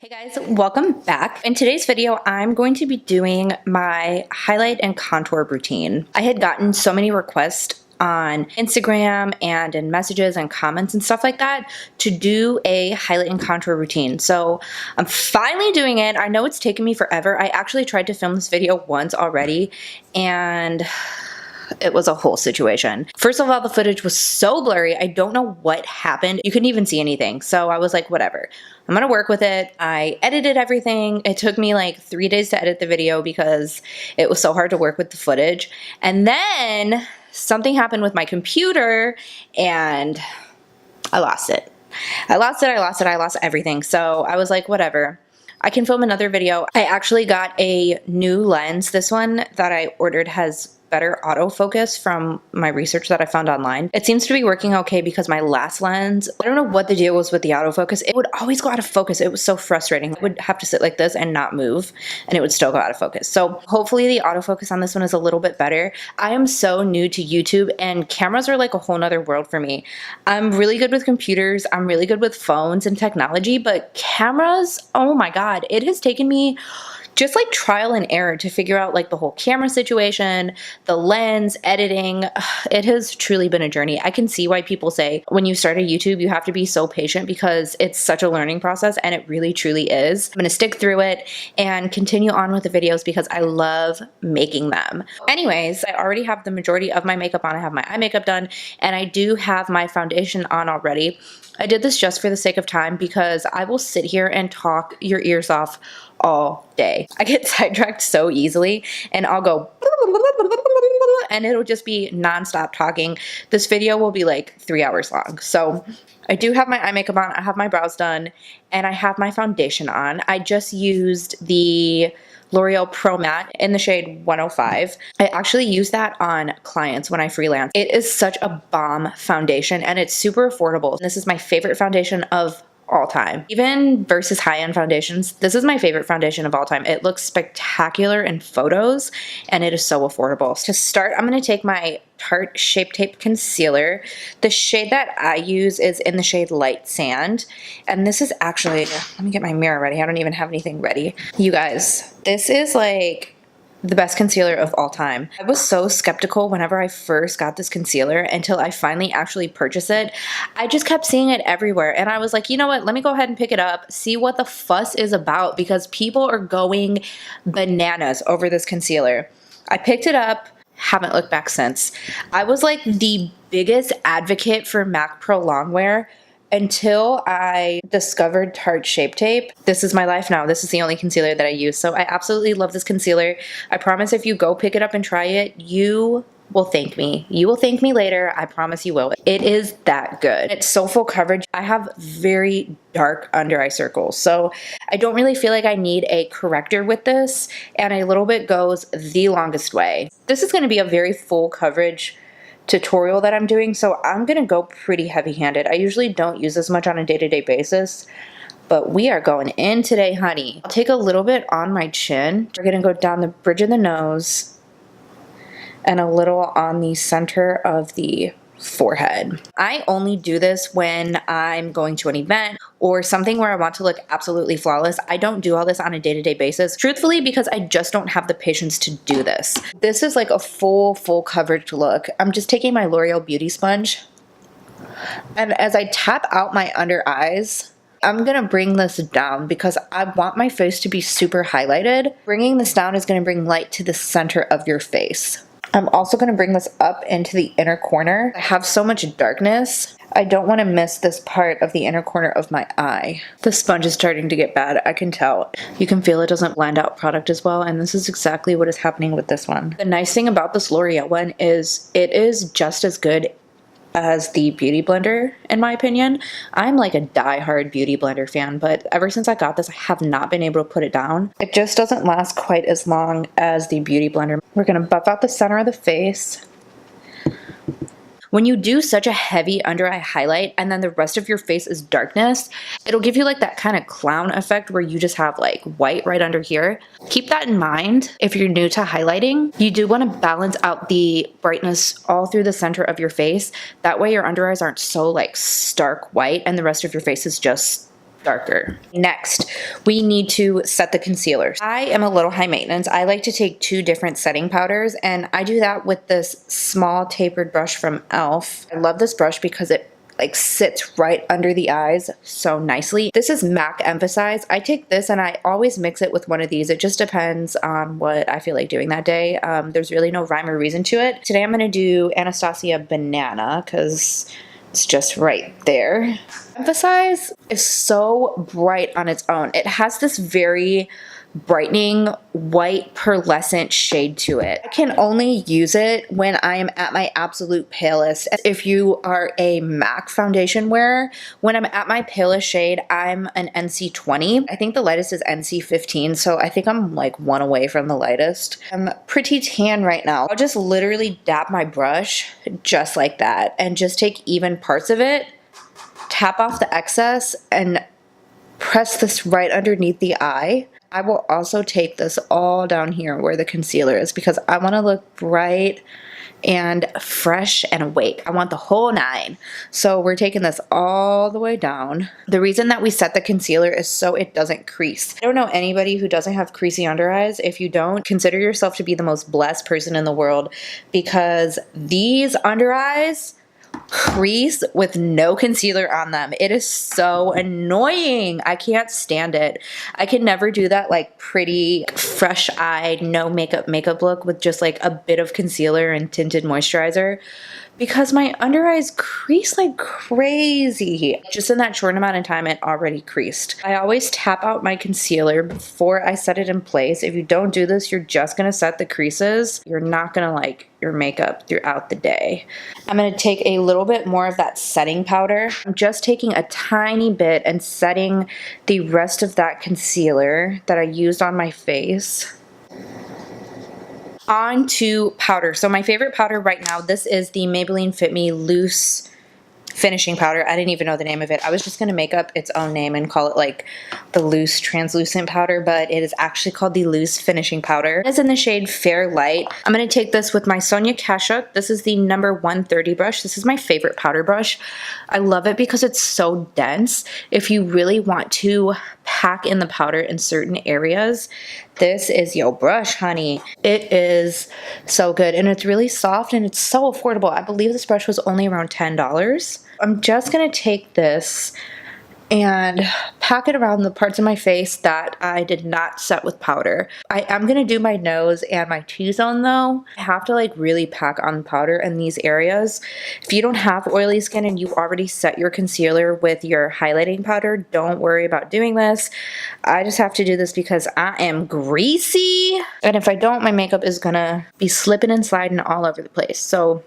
Hey guys, welcome back. In today's video, I'm going to be doing my highlight and contour routine. I had gotten so many requests on Instagram and in messages and comments and stuff like that to do a highlight and contour routine. So I'm finally doing it. I know it's taken me forever. I actually tried to film this video once already and it was a whole situation. First of all, the footage was so blurry. I don't know what happened. You couldn't even see anything. So I was like, whatever. I'm gonna work with it. I edited everything. It took me like 3 days to edit the video because it was so hard to work with the footage. And then something happened with my computer and I lost it. I lost everything. So I was like, whatever. I can film another video. I actually got a new lens. This one that I ordered has better autofocus from my research that I found online. It seems to be working okay because my last lens, I don't know what the deal was with the autofocus. It would always go out of focus. It was so frustrating. I would have to sit like this and not move and it would still go out of focus. So hopefully the autofocus on this one is a little bit better. I am so new to YouTube and cameras are like a whole nother world for me. I'm really good with computers. I'm really good with phones and technology, but cameras, oh my God, it has taken me just like trial and error to figure out like the whole camera situation, the lens, editing. It has truly been a journey. I can see why people say when you start a YouTube, you have to be so patient because it's such a learning process and it really truly is. I'm gonna stick through it and continue on with the videos because I love making them. Anyways, I already have the majority of my makeup on. I have my eye makeup done and I do have my foundation on already. I did this just for the sake of time because I will sit here and talk your ears off all day. I get sidetracked so easily and I'll go and it'll just be nonstop talking. This video will be like 3 hours long. So I do have my eye makeup on, I have my brows done, and I have my foundation on. I just used the L'Oreal Pro Matte in the shade 105. I actually use that on clients when I freelance. It is such a bomb foundation and it's super affordable. This is my favorite foundation of all time. Even versus high-end foundations, this is my favorite foundation of all time. It looks spectacular in photos and it is so affordable. To start, I'm going to take my Tarte Shape Tape Concealer. The shade that I use is in the shade Light Sand. And this is actually, let me get my mirror ready. I don't even have anything ready. You guys, this is like the best concealer of all time. I was so skeptical whenever I first got this concealer until I finally actually purchased it. I just kept seeing it everywhere and I was like, you know what, let me go ahead and pick it up, see what the fuss is about because people are going bananas over this concealer. I picked it up, haven't looked back since. I was like the biggest advocate for MAC Pro Longwear until I discovered Tarte Shape Tape. This is my life now. This is the only concealer that I use. So I absolutely love this concealer. I promise if you go pick it up and try it, you will thank me. You will thank me later. I promise you will. It is that good. It's so full coverage. I have very dark under eye circles. So I don't really feel like I need a corrector with this. And a little bit goes the longest way. This is going to be a very full coverage tutorial that I'm doing, so I'm gonna go pretty heavy-handed. I usually don't use this much on a day-to-day basis, but we are going in today, honey. I'll take a little bit on my chin. We're gonna go down the bridge of the nose and a little on the center of the forehead. I only do this when I'm going to an event or something where I want to look absolutely flawless. I don't do all this on a day-to-day basis, truthfully, because I just don't have the patience to do this. This is like a full coverage look. I'm just taking my L'Oreal Beauty Sponge, and as I tap out my under eyes, I'm gonna bring this down because I want my face to be super highlighted. Bringing this down is gonna bring light to the center of your face. I'm also going to bring this up into the inner corner. I have so much darkness. I don't want to miss this part of the inner corner of my eye. The sponge is starting to get bad, I can tell. You can feel it doesn't blend out product as well, and this is exactly what is happening with this one. The nice thing about this L'Oreal one is it is just as good as the Beauty Blender, in my opinion. I'm like a die-hard Beauty Blender fan, but ever since I got this, I have not been able to put it down. It just doesn't last quite as long as the Beauty Blender. We're gonna buff out the center of the face. When you do such a heavy under eye highlight and then the rest of your face is darkness, it'll give you like that kind of clown effect where you just have like white right under here. Keep that in mind if you're new to highlighting. You do want to balance out the brightness all through the center of your face. That way your under eyes aren't so like stark white and the rest of your face is just darker. Next, we need to set the concealer. I am a little high maintenance. I like to take 2 different setting powders, and I do that with this small tapered brush from e.l.f. I love this brush because it like sits right under the eyes so nicely. This is MAC Emphasize. I take this and I always mix it with one of these. It just depends on what I feel like doing that day. There's really no rhyme or reason to it. Today I'm gonna do Anastasia Banana because it's just right there. Emphasize is so bright on its own. It has this very brightening white pearlescent shade to it. I can only use it when I am at my absolute palest. If you are a MAC foundation wearer, when I'm at my palest shade, I'm an NC20. I think the lightest is NC15, so I think I'm like 1 away from the lightest. I'm pretty tan right now. I'll just literally dab my brush just like that and just take even parts of it, tap off the excess, and press this right underneath the eye. I will also take this all down here where the concealer is because I want to look bright and fresh and awake. I want the whole 9. So we're taking this all the way down. The reason that we set the concealer is so it doesn't crease. I don't know anybody who doesn't have creasy under eyes. If you don't, consider yourself to be the most blessed person in the world because these under eyes crease with no concealer on them. It is so annoying. I can't stand it. I can never do that like pretty fresh-eyed, no makeup look with just like a bit of concealer and tinted moisturizer because my under eyes crease like crazy. Just in that short amount of time, it already creased. I always tap out my concealer before I set it in place. If you don't do this, you're just gonna set the creases. You're not gonna like your makeup throughout the day. I'm gonna take a little bit more of that setting powder. I'm just taking a tiny bit and setting the rest of that concealer that I used on my face onto powder. So my favorite powder right now, this is the Maybelline Fit Me Loose finishing powder. I didn't even know the name of it. I was just going to make up its own name and call it like the loose translucent powder, but it is actually called the loose finishing powder. It is in the shade Fair Light. I'm going to take this with my Sonia Kashuk. This is the number 130 brush. This is my favorite powder brush. I love it because it's so dense. If you really want to pack in the powder in certain areas, this is your brush, honey. It is so good and it's really soft and it's so affordable. I believe this brush was only around $10. I'm just gonna take this and pack it around the parts of my face that I did not set with powder. I am gonna do my nose and my T-zone though. I have to like really pack on powder in these areas. If you don't have oily skin and you already set your concealer with your highlighting powder, don't worry about doing this. I just have to do this because I am greasy. And if I don't, my makeup is gonna be slipping and sliding all over the place. So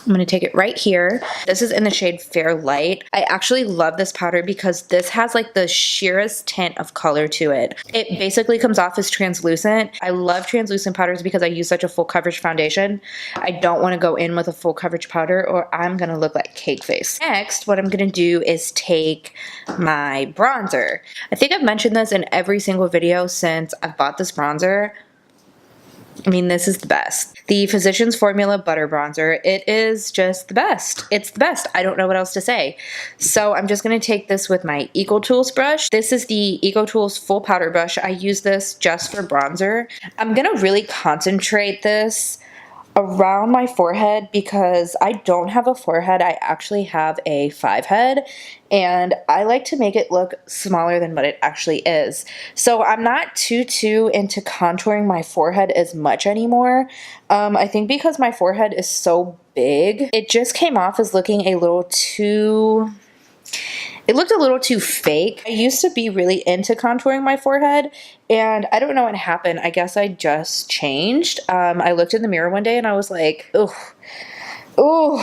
I'm going to take it right here. This is in the shade Fair Light. I actually love this powder because this has like the sheerest tint of color to it. It basically comes off as translucent. I love translucent powders because I use such a full coverage foundation. I don't want to go in with a full coverage powder or I'm going to look like cake face. Next, what I'm going to do is take my bronzer. I think I've mentioned this in every single video since I've bought this bronzer. I mean, this is the best. The Physicians Formula Butter Bronzer. It is just the best. It's the best. I don't know what else to say. So I'm just going to take this with my EcoTools brush. This is the EcoTools Full Powder Brush. I use this just for bronzer. I'm going to really concentrate this around my forehead because I don't have a forehead. I actually have a 5 head and I like to make it look smaller than what it actually is. So I'm not too into contouring my forehead as much anymore. I think because my forehead is so big, it just came off as looking a little too... It looked a little too fake. I used to be really into contouring my forehead and I don't know what happened. I guess I just changed. I looked in the mirror one day and I was like, ugh. Ooh.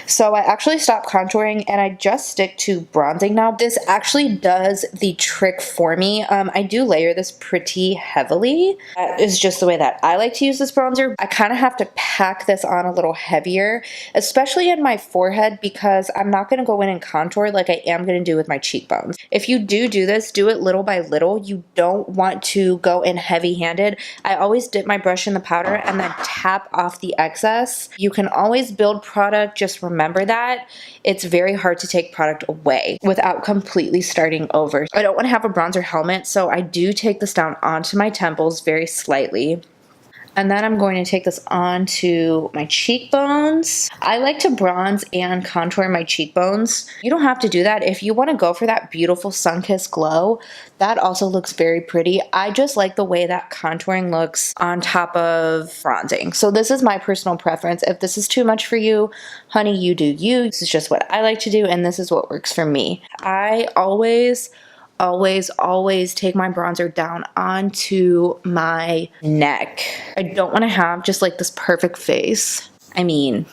So I actually stopped contouring and I just stick to bronzing now. This actually does the trick for me. I do layer this pretty heavily. That is just the way that I like to use this bronzer. I kind of have to pack this on a little heavier, especially in my forehead because I'm not going to go in and contour like I am going to do with my cheekbones. If you do this, do it little by little. You don't want to go in heavy-handed. I always dip my brush in the powder and then tap off the excess. You can always build product just just remember that it's very hard to take product away without completely starting over. I don't want to have a bronzer helmet, so I do take this down onto my temples very slightly. And then I'm going to take this onto my cheekbones. I like to bronze and contour my cheekbones. You don't have to do that. If you want to go for that beautiful sun-kissed glow, that also looks very pretty. I just like the way that contouring looks on top of bronzing. So this is my personal preference. If this is too much for you, honey, you do you. This is just what I like to do, and this is what works for me. I always take my bronzer down onto my neck. I don't want to have just like this perfect face. I mean,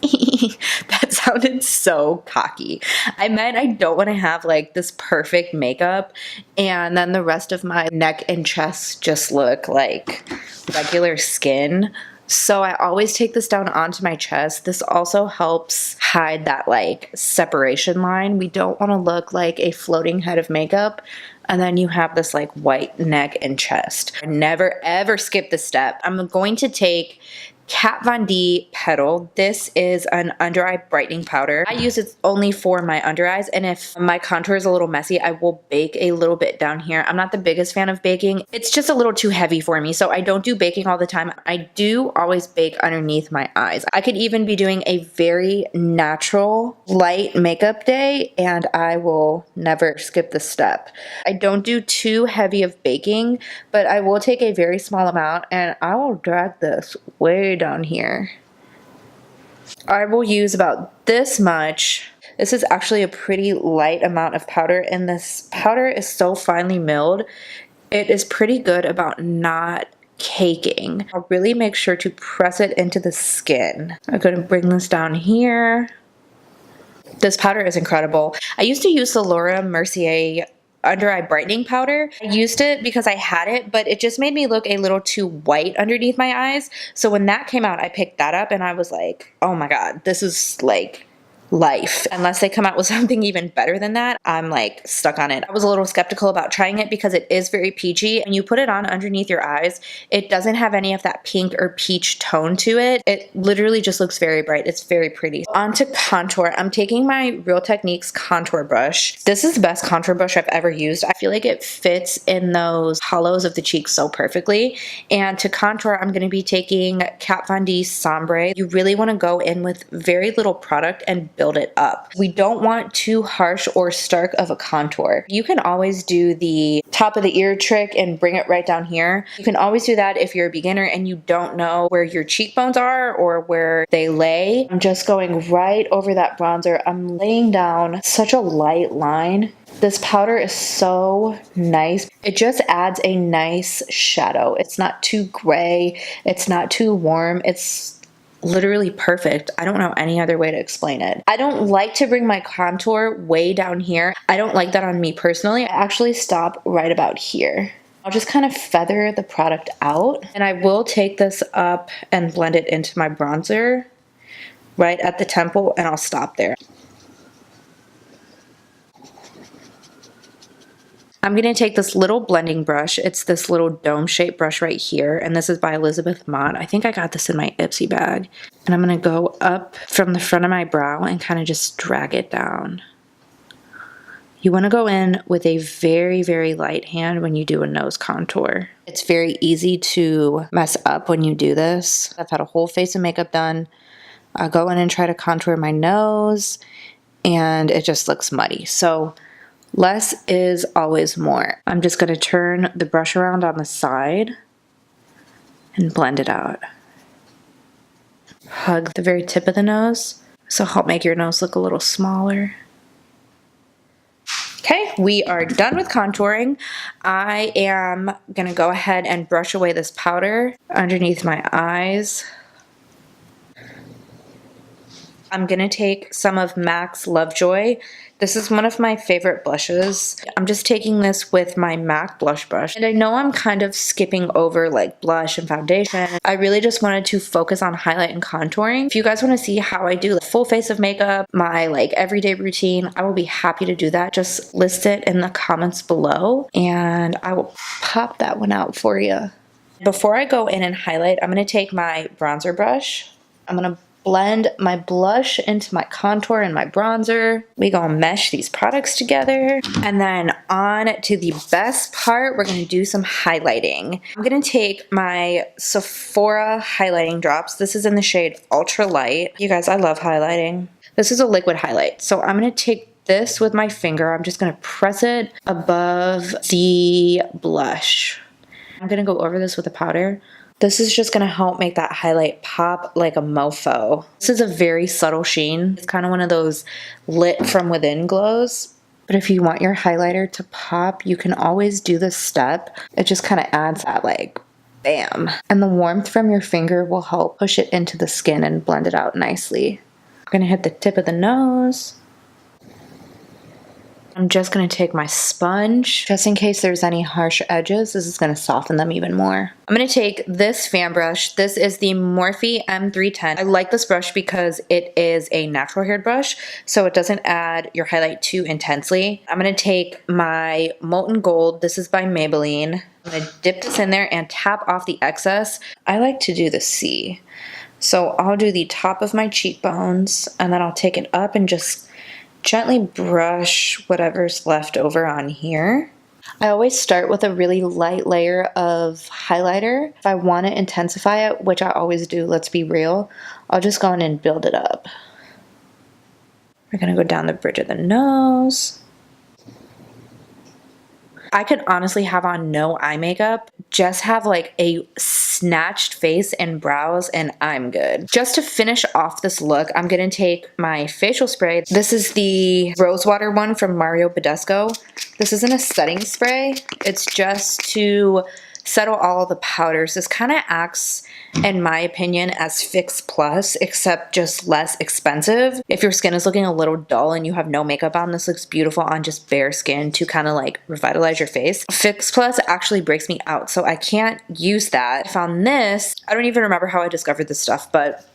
that sounded so cocky. I meant I don't want to have like this perfect makeup and then the rest of my neck and chest just look like regular skin. So I always take this down onto my chest. This also helps hide that like separation line. We don't want to look like a floating head of makeup and then you have this like white neck and chest. Never ever skip this step. I'm going to take Kat Von D Petal. This is an under eye brightening powder. I use it only for my under eyes, and if my contour is a little messy, I will bake a little bit down here. I'm not the biggest fan of baking. It's just a little too heavy for me, so I don't do baking all the time. I do always bake underneath my eyes. I could even be doing a very natural light makeup day, and I will never skip this step. I don't do too heavy of baking, but I will take a very small amount, and I will drag this way down here. I will use about this much. This is actually a pretty light amount of powder, and this powder is so finely milled. It is pretty good about not caking. I'll really make sure to press it into the skin. I'm going to bring this down here. This powder is incredible. I used to use the Laura Mercier under eye brightening powder. I used it because I had it, but it just made me look a little too white underneath my eyes. So when that came out, I picked that up and I was like, oh my God, this is like life. Unless they come out with something even better than that, I'm like stuck on it. I was a little skeptical about trying it because it is very peachy, and you put it on underneath your eyes. It doesn't have any of that pink or peach tone to it. It literally just looks very bright. It's very pretty. On to contour. I'm taking my Real Techniques contour brush. This is the best contour brush I've ever used. I feel like it fits in those hollows of the cheeks so perfectly. And to contour, I'm going to be taking Kat Von D Sombre. You really want to go in with very little product and build it up. We don't want too harsh or stark of a contour. You can always do the top of the ear trick and bring it right down here. You can always do that if you're a beginner and you don't know where your cheekbones are or where they lay. I'm just going right over that bronzer. I'm laying down such a light line. This powder is so nice. It just adds a nice shadow. It's not too gray. It's not too warm. It's literally perfect. I don't know any other way to explain it. I don't like to bring my contour way down here. I don't like that on me personally. I actually stop right about here. I'll just kind of feather the product out, and I will take this up and blend it into my bronzer right at the temple, and I'll stop there. I'm going to take this little blending brush. It's this little dome-shaped brush right here, and this is by Elizabeth Mott. I think I got this in my Ipsy bag. And I'm going to go up from the front of my brow and kind of just drag it down. You want to go in with a very, very light hand when you do a nose contour. It's very easy to mess up when you do this. I've had a whole face of makeup done. I'll go in and try to contour my nose, and it just looks muddy. So less is always more. I'm just going to turn the brush around on the side and blend it out. Hug the very tip of the nose, so help make your nose look a little smaller. Okay, we are done with contouring. I am going to go ahead and brush away this powder underneath my eyes. I'm going to take some of MAC's Lovejoy. This is one of my favorite blushes. I'm just taking this with my MAC blush brush. And I know I'm kind of skipping over like blush and foundation. I really just wanted to focus on highlight and contouring. If you guys want to see how I do the full face of makeup, my like everyday routine, I will be happy to do that. Just list it in the comments below and I will pop that one out for you. Before I go in and highlight, I'm going to take my bronzer brush. I'm going to blend my blush into my contour and my bronzer. We gonna mesh these products together. And then on to the best part, we're gonna do some highlighting. I'm gonna take my Sephora highlighting drops. This is in the shade Ultra Light. You guys, I love highlighting. This is a liquid highlight. So I'm gonna take this with my finger. I'm just gonna press it above the blush. I'm gonna go over this with a powder. This is just gonna help make that highlight pop like a mofo. This is a very subtle sheen. It's kind of one of those lit from within glows. But if you want your highlighter to pop, you can always do this step. It just kind of adds that like, bam. And the warmth from your finger will help push it into the skin and blend it out nicely. I'm gonna hit the tip of the nose. I'm just going to take my sponge, just in case there's any harsh edges. This is going to soften them even more. I'm going to take this fan brush. This is the Morphe M310. I like this brush because it is a natural haired brush, so it doesn't add your highlight too intensely. I'm going to take my Molten Gold. This is by Maybelline. I'm going to dip this in there and tap off the excess. I like to do the C. So I'll do the top of my cheekbones, and then I'll take it up and just gently brush whatever's left over on here. I always start with a really light layer of highlighter. If I want to intensify it, which I always do, let's be real, I'll just go in and build it up. We're gonna go down the bridge of the nose. I could honestly have on no eye makeup, just have like a snatched face and brows, and I'm good. Just to finish off this look, I'm gonna take my facial spray. This is the Rosewater one from Mario Badescu. This isn't a setting spray. It's just to settle all of the powders. This kind of acts, in my opinion, as Fix Plus, except just less expensive. If your skin is looking a little dull and you have no makeup on, this looks beautiful on just bare skin to kind of like revitalize your face. Fix Plus actually breaks me out, so I can't use that. I found this, I don't even remember how I discovered this stuff, but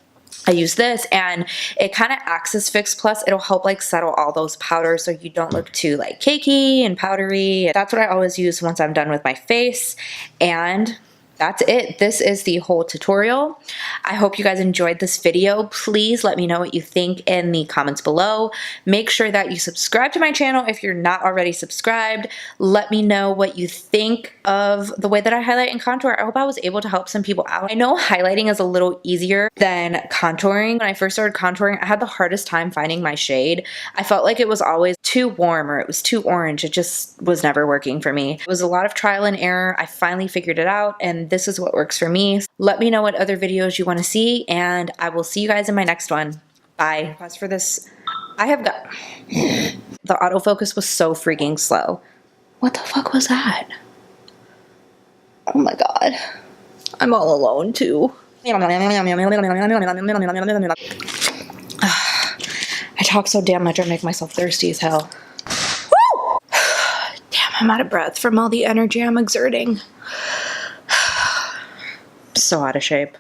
I use this and it kind of acts as Fix Plus. It'll help like settle all those powders so you don't look too like cakey and powdery. That's what I always use once I'm done with my face. And that's it. This is the whole tutorial. I hope you guys enjoyed this video. Please let me know what you think in the comments below. Make sure that you subscribe to my channel if you're not already subscribed. Let me know what you think of the way that I highlight and contour. I hope I was able to help some people out. I know highlighting is a little easier than contouring. When I first started contouring, I had the hardest time finding my shade. I felt like it was always too warm or it was too orange. It just was never working for me. It was a lot of trial and error. I finally figured it out, and this is what works for me. Let me know what other videos you want to see, and I will see you guys in my next one. Bye. As for this, I have got... The autofocus was so freaking slow. What the fuck was that? Oh my god. I'm all alone too. I talk so damn much I make myself thirsty as hell. Woo! Damn, I'm out of breath from all the energy I'm exerting. So out of shape.